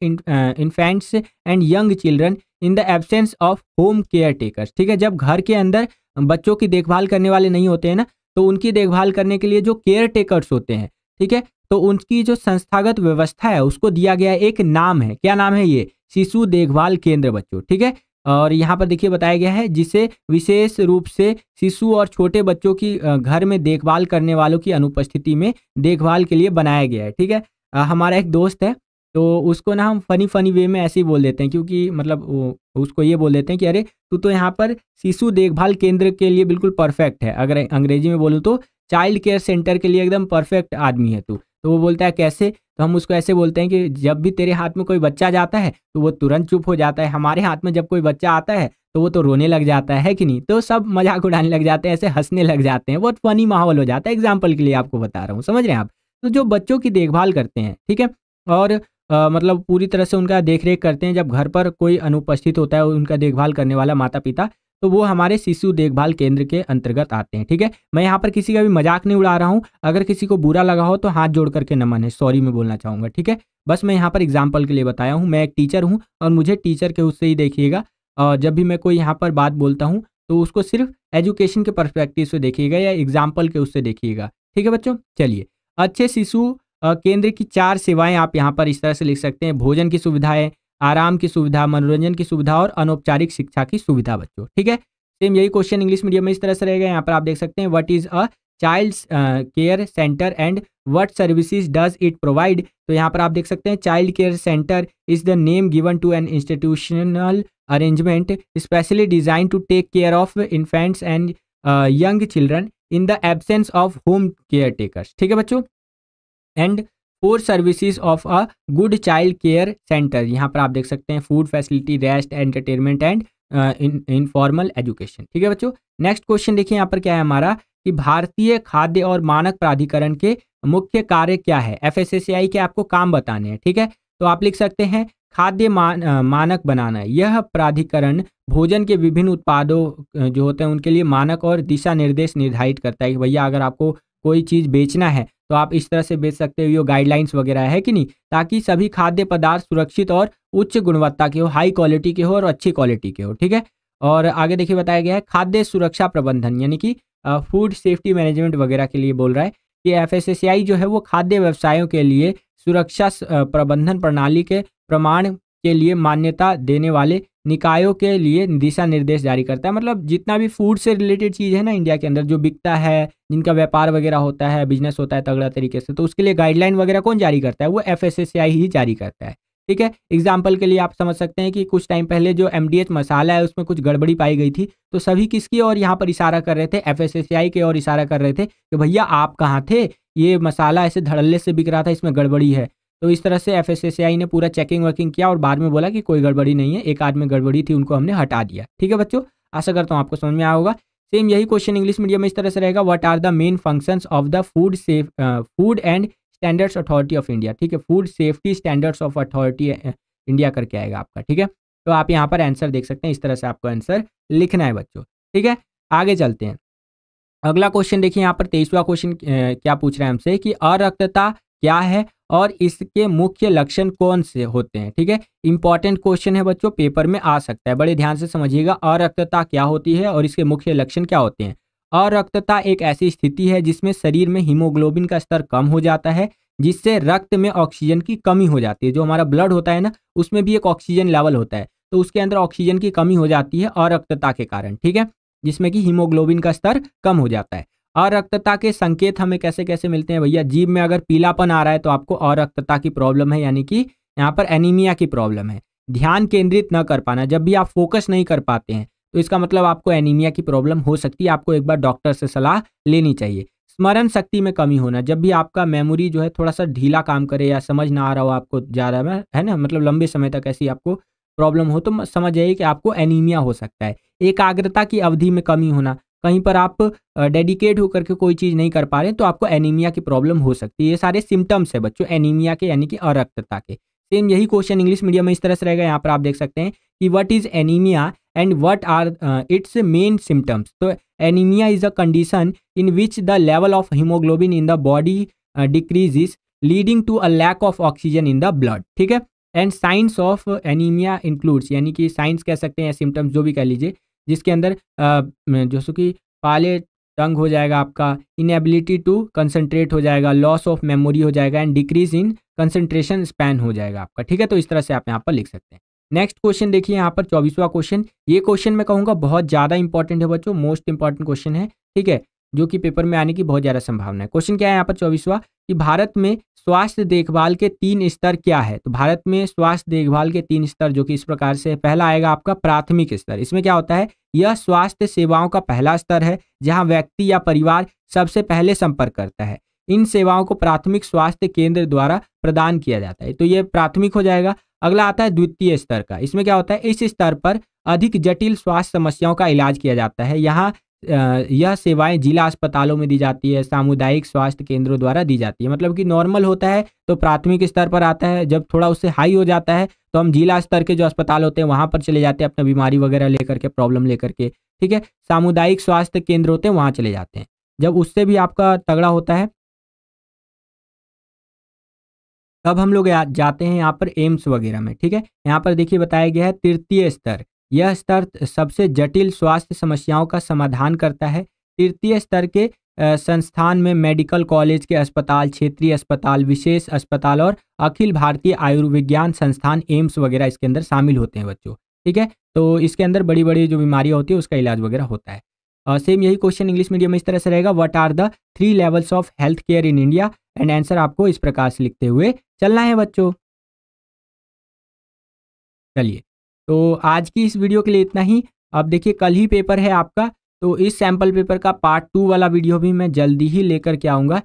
A: infants and young children in the absence of home caretakers। ठीक है, जब घर के अंदर बच्चों की देखभाल करने वाले नहीं होते हैं ना, तो उनकी देखभाल करने के लिए जो केयर टेकर्स होते हैं, ठीक है, तो उनकी जो संस्थागत व्यवस्था है उसको दिया गया एक नाम है। क्या नाम है ये? शिशु देखभाल केंद्र बच्चों। ठीक है, और यहाँ पर देखिए बताया गया है जिसे विशेष रूप से शिशु और छोटे बच्चों की घर में देखभाल करने वालों की अनुपस्थिति में देखभाल के लिए बनाया गया है। ठीक है, हमारा एक दोस्त है तो उसको ना हम फनी वे में ऐसे ही बोल देते हैं, क्योंकि मतलब उसको ये बोल देते हैं कि अरे तू तो यहाँ पर शिशु देखभाल केंद्र के लिए बिल्कुल परफेक्ट है। अगर अंग्रेजी में बोलूँ तो चाइल्ड केयर सेंटर के लिए एकदम परफेक्ट आदमी है तू। तो वो बोलता है कैसे? तो हम उसको ऐसे बोलते हैं कि जब भी तेरे हाथ में कोई बच्चा जाता है तो वो तुरंत चुप हो जाता है, हमारे हाथ में जब कोई बच्चा आता है तो वो तो रोने लग जाता है कि नहीं? तो सब मजाक उड़ाने लग जाते हैं, ऐसे हंसने लग जाते हैं, बहुत फनी माहौल हो जाता है। एग्जाम्पल के लिए आपको बता रहा हूँ, समझ रहे हैं आप? तो जो बच्चों की देखभाल करते हैं, ठीक है, और मतलब पूरी तरह से उनका देख रेख करते हैं, जब घर पर कोई अनुपस्थित होता है उनका देखभाल करने वाला माता पिता, तो वो हमारे शिशु देखभाल केंद्र के अंतर्गत आते हैं। ठीक है, मैं यहाँ पर किसी का भी मजाक नहीं उड़ा रहा हूँ, अगर किसी को बुरा लगा हो तो हाथ जोड़ करके नमन है, सॉरी मैं बोलना चाहूँगा। ठीक है, बस मैं यहाँ पर एग्जाम्पल के लिए बताया हूँ, मैं एक टीचर हूँ और मुझे टीचर के उससे ही देखिएगा, और जब भी मैं कोई यहाँ पर बात बोलता हूँ तो उसको सिर्फ एजुकेशन के पर्सपेक्टिव से देखिएगा या एग्जाम्पल के उससे देखिएगा। ठीक है बच्चों, चलिए। अच्छे शिशु केंद्र की 4 सेवाएं आप यहाँ पर इस तरह से लिख सकते हैं: भोजन की सुविधाएं, आराम की सुविधा, मनोरंजन की सुविधा और अनौपचारिक शिक्षा की सुविधा बच्चों। ठीक है, सेम यही क्वेश्चन इंग्लिश मीडियम में इस तरह से रहेगा। यहाँ पर आप देख सकते हैं, what is a child care center and what services does it provide. तो यहाँ पर आप देख सकते हैं, child care center is the name given to an institutional arrangement specially design to take care of infants and young children in the absence of home care takers. ठीक है बच्चों, and 4 services of a good child care center. यहाँ पर आप देख सकते हैं, food facility, rest, entertainment and informal education. ठीक है बच्चों, नेक्स्ट क्वेश्चन देखिए यहाँ पर क्या है हमारा, कि भारतीय खाद्य और मानक प्राधिकरण के मुख्य कार्य क्या है। FSSAI के आपको काम बताने हैं। ठीक है, तो आप लिख सकते हैं, खाद्य मानक बनाना। यह प्राधिकरण भोजन के विभिन्न उत्पादों जो होते हैं उनके लिए मानक और दिशा निर्देश निर्धारित करता है कि भैया अगर आपको कोई चीज़ बेचना है तो आप इस तरह से बेच सकते हो, ये गाइडलाइंस वगैरह है कि नहीं, ताकि सभी खाद्य पदार्थ सुरक्षित और उच्च गुणवत्ता के हो, हाई क्वालिटी के हो और अच्छी क्वालिटी के हो। ठीक है, और आगे देखिए बताया गया है, खाद्य सुरक्षा प्रबंधन यानी कि फूड सेफ्टी मैनेजमेंट वगैरह के लिए बोल रहा है कि FSSAI जो है वो खाद्य व्यवसायों के लिए सुरक्षा प्रबंधन प्रणाली के प्रमाण के लिए मान्यता देने वाले निकायों के लिए दिशा निर्देश जारी करता है। मतलब जितना भी फूड से रिलेटेड चीज़ है ना इंडिया के अंदर जो बिकता है, जिनका व्यापार वगैरह होता है, बिजनेस होता है तगड़ा तरीके से, तो उसके लिए गाइडलाइन वगैरह कौन जारी करता है, वो FSSAI ही जारी करता है। ठीक है, एग्जाम्पल के लिए आप समझ सकते हैं कि कुछ टाइम पहले जो MDH मसाला है उसमें कुछ गड़बड़ी पाई गई थी, तो सभी किसकी और यहाँ पर इशारा कर रहे थे, FSSAI के और इशारा कर रहे थे कि भैया आप कहाँ थे, ये मसाला ऐसे धड़ल्ले से बिक रहा था, इसमें गड़बड़ी है। तो इस तरह से FSSAI ने पूरा चेकिंग वर्किंग किया और बाद में बोला कि कोई गड़बड़ी नहीं है, एक आध में गड़बड़ी थी, उनको हमने हटा दिया। ठीक है बच्चों, आशा करता हूँ आपको समझ में आया होगा। सेम यही क्वेश्चन इंग्लिश मीडियम में इस तरह से रहेगा, what are the main functions of the food and standards authority of India. ठीक है, food safety standards of authority India करके आएगा आपका। ठीक है, तो आप यहाँ पर आंसर देख सकते हैं, इस तरह से आपको आंसर लिखना है बच्चों। ठीक है, आगे चलते हैं। अगला क्वेश्चन देखिए यहाँ पर 23वां क्वेश्चन क्या पूछ रहा है हमसे कि अरक्तता क्या है और इसके मुख्य लक्षण कौन से होते हैं। ठीक है, इंपॉर्टेंट क्वेश्चन है बच्चों, पेपर में आ सकता है, बड़े ध्यान से समझिएगा। अरक्तता क्या होती है और इसके मुख्य लक्षण क्या होते हैं। अरक्तता एक ऐसी स्थिति है जिसमें शरीर में हीमोग्लोबिन का स्तर कम हो जाता है, जिससे रक्त में ऑक्सीजन की कमी हो जाती है। जो हमारा ब्लड होता है ना, उसमें भी एक ऑक्सीजन लेवल होता है, तो उसके अंदर ऑक्सीजन की कमी हो जाती है अरक्तता के कारण। ठीक है, जिसमें कि हीमोग्लोबिन का स्तर कम हो जाता है। अरक्तता के संकेत हमें कैसे कैसे मिलते हैं भैया, जीभ में अगर पीलापन आ रहा है तो आपको अरक्तता की प्रॉब्लम है, यानी कि यहाँ पर एनीमिया की प्रॉब्लम है। ध्यान केंद्रित न कर पाना, जब भी आप फोकस नहीं कर पाते हैं तो इसका मतलब आपको एनीमिया की प्रॉब्लम हो सकती है, आपको एक बार डॉक्टर से सलाह लेनी चाहिए। स्मरण शक्ति में कमी होना, जब भी आपका मेमोरी जो है थोड़ा सा ढीला काम करे या समझ ना आ रहा हो आपको ज़्यादा में, है ना, मतलब लंबे समय तक ऐसी आपको प्रॉब्लम हो, तो समझ जाइए कि आपको एनीमिया हो सकता है। एकाग्रता की अवधि में कमी होना, कहीं पर आप डेडिकेट होकर के कोई चीज़ नहीं कर पा रहे तो आपको एनीमिया की प्रॉब्लम हो सकती है। ये सारे सिम्टम्स है बच्चों एनीमिया के, यानी कि अरक्तता के। सेम यही क्वेश्चन इंग्लिश मीडियम में इस तरह से रहेगा। यहाँ पर आप देख सकते हैं कि what is anaemia and what are its main symptoms. तो anaemia is a condition in which the level of haemoglobin in the body decreases leading to a lack of oxygen in the blood. ठीक है, and science of anaemia includes, यानी कि science कह सकते हैं या symptoms जो भी कह लीजिए, जिसके अंदर जैसे कि पाले टंग हो जाएगा आपका, इनएबिलिटी टू कंसंट्रेट हो जाएगा, लॉस ऑफ मेमोरी हो जाएगा and decrease in concentration span हो जाएगा आपका। ठीक है, तो इस तरह से आप यहाँ पर लिख सकते हैं। नेक्स्ट क्वेश्चन देखिए यहाँ पर 24वां क्वेश्चन। ये क्वेश्चन मैं कहूँगा बहुत ज़्यादा इंपॉर्टेंट है बच्चों, मोस्ट इंपॉर्टेंट क्वेश्चन है। ठीक है, जो कि पेपर में आने की बहुत ज़्यादा संभावना है। क्वेश्चन क्या है यहाँ पर 24वां, कि भारत में स्वास्थ्य देखभाल के 3 स्तर क्या है। तो भारत में स्वास्थ्य देखभाल के 3 स्तर जो कि इस प्रकार से, पहला आएगा आपका प्राथमिक स्तर। इसमें क्या होता है, यह स्वास्थ्य सेवाओं का पहला स्तर है जहां व्यक्ति या परिवार सबसे पहले संपर्क करता है। इन सेवाओं को प्राथमिक स्वास्थ्य केंद्र द्वारा प्रदान किया जाता है, तो ये प्राथमिक हो जाएगा। अगला आता है द्वितीय स्तर का। इसमें क्या होता है, इस स्तर पर अधिक जटिल स्वास्थ्य समस्याओं का इलाज किया जाता है। यहाँ यह सेवाएं जिला अस्पतालों में दी जाती है, सामुदायिक स्वास्थ्य केंद्रों द्वारा दी जाती है। मतलब कि नॉर्मल होता है तो प्राथमिक स्तर पर आता है, जब थोड़ा उससे हाई हो जाता है तो हम जिला स्तर के जो अस्पताल होते हैं वहां पर चले जाते हैं अपना बीमारी वगैरह लेकर के, प्रॉब्लम लेकर के। ठीक है, सामुदायिक स्वास्थ्य केंद्र होते हैं वहां चले जाते हैं। जब उससे भी आपका तगड़ा होता है तब हम लोग जाते हैं यहाँ पर एम्स वगैरह में। ठीक है, यहाँ पर देखिए बताया गया है तृतीय स्तर, यह स्तर सबसे जटिल स्वास्थ्य समस्याओं का समाधान करता है। तृतीय स्तर के संस्थान में मेडिकल कॉलेज के अस्पताल, क्षेत्रीय अस्पताल, विशेष अस्पताल और अखिल भारतीय आयुर्विज्ञान संस्थान एम्स वगैरह इसके अंदर शामिल होते हैं बच्चों। ठीक है, तो इसके अंदर बड़ी बड़ी जो बीमारियां होती है उसका इलाज वगैरह होता है। सेम यही क्वेश्चन इंग्लिश मीडियम में इस तरह से रहेगा, what are the 3 levels of health care in India, and answer आपको इस प्रकार से लिखते हुए चलना है बच्चों। चलिए, तो आज की इस वीडियो के लिए इतना ही। अब देखिए कल ही पेपर है आपका, तो इस सैम्पल पेपर का पार्ट 2 वाला वीडियो भी मैं जल्दी ही लेकर के आऊँगा।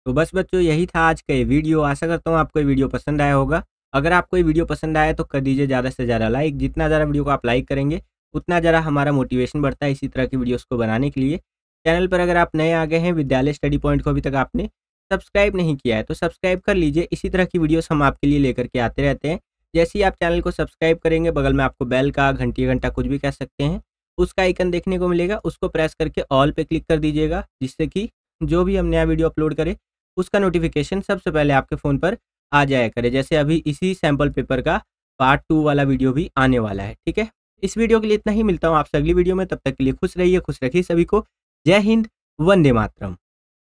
A: तो बस बच्चों यही था आज का ये वीडियो। आशा करता हूँ आपको ये वीडियो पसंद आया होगा। अगर आपको ये वीडियो पसंद आया तो कर दीजिए ज़्यादा से ज़्यादा लाइक। जितना ज़्यादा वीडियो को आप लाइक करेंगे उतना ज़्यादा हमारा मोटिवेशन बढ़ता है इसी तरह की वीडियोज़ को बनाने के लिए। चैनल पर अगर आप नए आ गए हैं, विद्यालय स्टडी पॉइंट को अभी तक आपने सब्सक्राइब नहीं किया है तो सब्सक्राइब कर लीजिए। इसी तरह की वीडियोज़ हम आपके लिए लेकर के आते रहते हैं। जैसे ही आप चैनल को सब्सक्राइब करेंगे, बगल में आपको बेल का घंटा कुछ भी कह सकते हैं, उसका आइकन देखने को मिलेगा। उसको प्रेस करके ऑल पे क्लिक कर दीजिएगा, जिससे कि जो भी हम नया वीडियो अपलोड करें उसका नोटिफिकेशन सबसे पहले आपके फ़ोन पर आ जाया करे। जैसे अभी इसी सैम्पल पेपर का पार्ट 2 वाला वीडियो भी आने वाला है। ठीक है, इस वीडियो के लिए इतना ही। मिलता हूँ आपसे अगली वीडियो में, तब तक के लिए खुश रहिए, खुश रखिए सभी को। जय हिंद, वंदे मातरम।